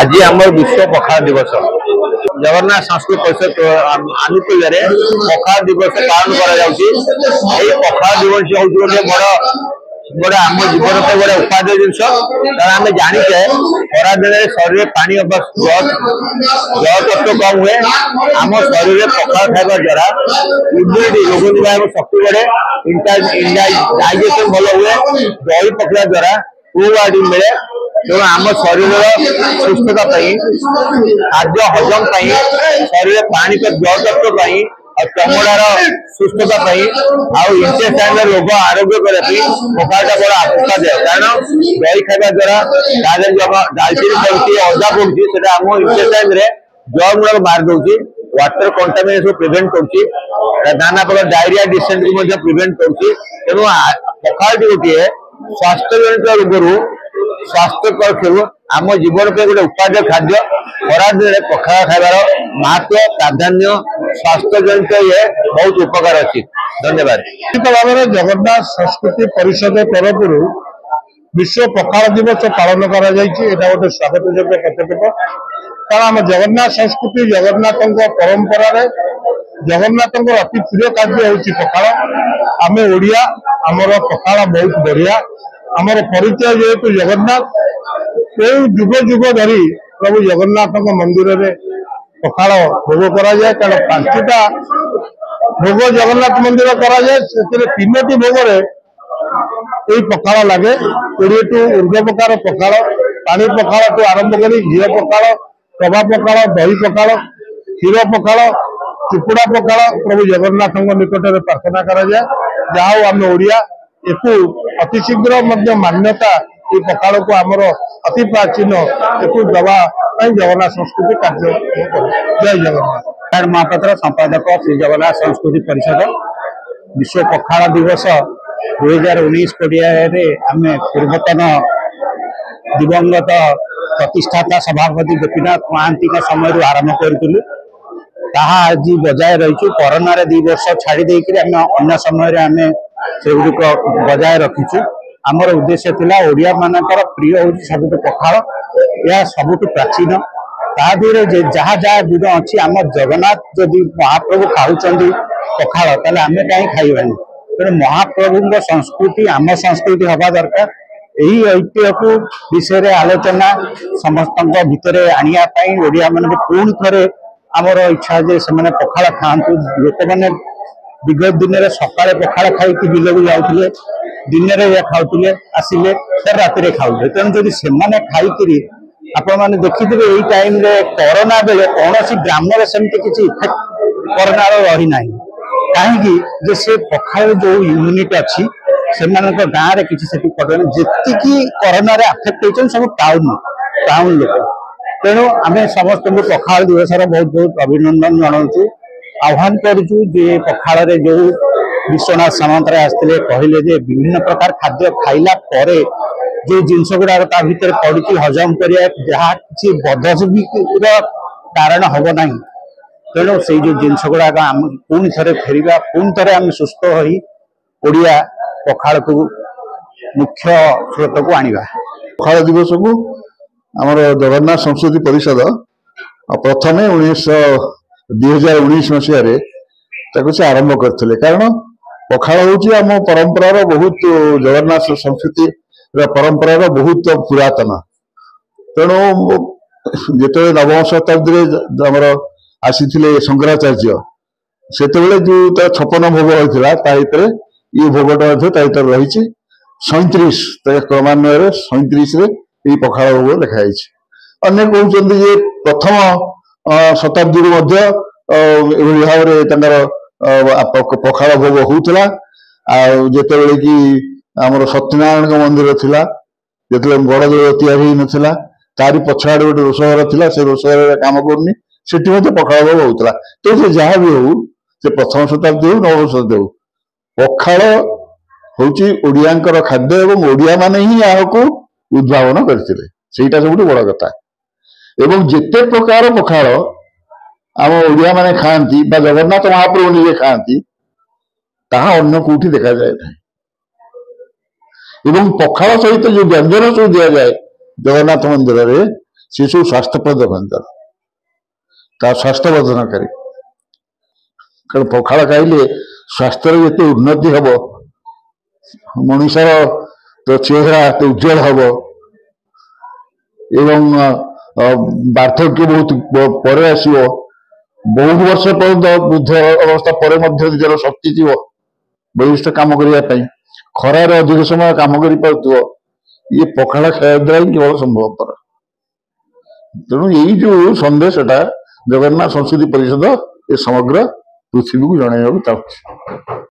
आज आम विश्व पखाल दिवस जगन्नाथ संस्कृत परिषद आनुकूल्य पखाल दिवस पालन कर पखाल दिवस हूँ गोटे बड़ आम जीवन पर गोटे उपादेय जिनस आम जाचे खरा दिन शरीर में पानी जल तत्व कम हुए आम शरीर में पखाल खावा द्वारा इम्यूनिटी रोग निवारक शक्ति बढ़े डाइजेशन भल हुए दही पकड़ा द्वारा प्रोबायोटिक मिले तेणु आम शरीर सुस्थता खाद्य हजम शरीर पानी जल तत्व चमड़ार सुस्थता इंटेस्टाइन रोग आरोग्य करने पखालटा बड़ा आत्मदाय कारण दही खावा द्वारा डालचिनी पड़ती अदा पड़ती आम इंटेस्टाइन जल गुड़ाक मार दौर वाटर कंटामिनेशन प्रिवेंट कर नाना प्रकार डायरिया डिसेंट्री प्रिवेंट कर तेणु पखाल गोटे स्वास्थ्य जनित रोगरू स्वास्थ्यकर खेल आम जीवन पे गोटे उपादेय खाद्य खरा दिन पखाल खाइबार महत्व प्राधान्य स्वास्थ्य जनित ये बहुत उपकार अच्छी। धन्यवाद। निश्चित भाव में जगन्नाथ संस्कृति परिषद तरफ विश्व पखाल दिवस पालन कर गोटे स्वागत योग्य पदक्षेप कारण आम जगन्नाथ संस्कृति जगन्नाथ परंपरा जगन्नाथ अति प्रिय खाद्य हूँ पखाल आम ओडिया आमर पखाल बहुत बढ़िया आमर परिचय जेहेतु जगन्नाथ युग युग धरी प्रभु जगन्नाथ मंदिर में पखाल भोग कराए कारण 5टा भोग जगन्नाथ मंदिर कराए तीनोटी भोग पखाल लगे 20 ऊर्ध्व प्रकार पखाल पानी पखाल टू आरंभ कर घी पखाल प्रभा पखाल दही पखाल क्षीर पखाल चुकुड़ा पखाल प्रभु जगन्नाथ निकट में प्रार्थना कराए जहाँ आम ओडिया एक अति शीघ्र मान्यता ये पखाल को आमर अति प्राचीन एक दवा जगन्नाथ संस्कृति कार्य जय जगन्नाथ। महापात्र संपादक श्री जगन्नाथ संस्कृति परिषद विश्व पखाल दिवस 2019 कोड़े आम पूर्वतन दिवंगत प्रतिष्ठाता सभापति गोपीनाथ महांती समय आरंभ करूँ आज बजाय रही कोरोना 2 वर्ष छाड़ी आम अन्य समय आम से बजाय रखीचु आमर उद्देश्य थिला ओडिया मानकर प्रिय हूँ सब पखाल यह सबुठ प्राचीन तादे जहाँ जहाँ गुण अच्छी आम जगन्नाथ जदि महाप्रभु खाऊं पखाल ताले आम कहीं खाइबानी तेणु महाप्रभु संस्कृति आम संस्कृति हवा दरकार यही ऐतिह्य को विषय आलोचना समस्त भितर आने ओडिया मान पुणी थे आमर इच्छा जे से पखाल खातु लोक मैंने विगत दिन में सकाଳେ पखाल खाई बिल को जाते दिन में खाऊे आसिले फिर राति खाऊे तेणु जब से खाई आपण मैंने देखिए यही टाइम कोरोना बेले कौन ग्राम सेमती किसी इफेक्ट कोरोना रही ना कहीं से पखाल जो यूनिट अच्छी से गाँव में किसी जी कोरोना आफेक्ट होती सब टाउन लोग तेणु आम समस्त पखाल दिवस बहुत बहुत अभिनंदन जनाऊँ आह्वान करूँ जे पखाल जो विश्वनाथ सामंतराय आसते कहले जे विभिन्न प्रकार खाद्य खाइला परे जो जिनस गुड़ाक भितर पड़ी हजम करिया जहाँ किसी बदहजमी कारण हम ना तेणु से जो जिनस गुड़ाक पुणी थे फेरिया पुणी थे आम सुस्थ हो ओडिया पखाल को मुख्य स्रोत को आनिबा। पखाल दिवस को आमर जगन्नाथ संस्कृति परिषद प्रथम 2019 मसीह से आरंभ करते कारण पखाल हूँ आम परंपरार बहुत जगन्नाथ संस्कृति परंपरार बहुत पुरातन तेणु जिते नवम शताब्दी आमर आसी शंकराचार्य से जो 56 भोग होता ये भोगटा रही 37 क्रमान्वय 37 पखाल भोग लिखाई अनेक कहते जे प्रथम शताब्दी भाव पखाल भोग होता जिते कि आमर सत्यनारायण मंदिर थिला जो बड़ देव या तारी पछाड़ गोटे रोषघर था से रोषघर कम करनी से पखाल भोग होता तो से जहाँ भी हो से प्रथम शताब्दी हो नवम शताब्दी हो पखाल हूँ ओडिया खाद्य एवं ओडिया माने ही यहाँ उद्भावन करते सब बड़ कथा एवं जिते प्रकार पखाल आम ओडिया माने खाती जगन्नाथ महाप्रभु निजे खाती ताहा अन्य कोठी देखा जाए एवं पखाल सहित जो व्यंजन सब दि जाए जगन्नाथ मंदिर रे ସେ ସବୁ ସ୍ୱାସ୍ଥ୍ୟପ୍ରଦ ବ୍ୟଞ୍ଜନ ତା ସ୍ୱାସ୍ଥ୍ୟବର୍ଦ୍ଧନକାରୀ। କାରଣ ପଖାଳ ଖାଇଲେ ସ୍ୱାସ୍ଥ୍ୟର ଯେତେ ଉନ୍ନତି ହବ, ମଣିଷର ଚେହେରା ଏତେ ଉଜ୍ଜଳ ହବ ଏବଂ ବାର୍ଦ୍ଧକ୍ୟ ବହୁତ ପରେ ଆସିବ। ବହୁ ବର୍ଷ ପର୍ଯ୍ୟନ୍ତ ବୃଦ୍ଧ ଅବସ୍ଥା ପରେ ମଧ୍ୟ ନିଜର ଶକ୍ତି ଥିବ ବଳିଷ୍ଠ କାମ କରିବା ପାଇଁ, ଖରାରେ ଅଧିକ ସମୟ କାମ କରିପାରୁଥିବ। ଇଏ ପଖାଳ ଖାଇବା ଦ୍ୱାରା ହିଁ କେବଳ ସମ୍ଭବପର। ତେଣୁ ଏଇ ଯୋଉ ସନ୍ଦେଶଟା ଜଗନ୍ନାଥ ସଂସ୍କୃତି ପରିଷଦ ଏ ସମଗ୍ର ପୃଥିବୀକୁ ଜଣାଇବାକୁ ଚାହୁଁଛି।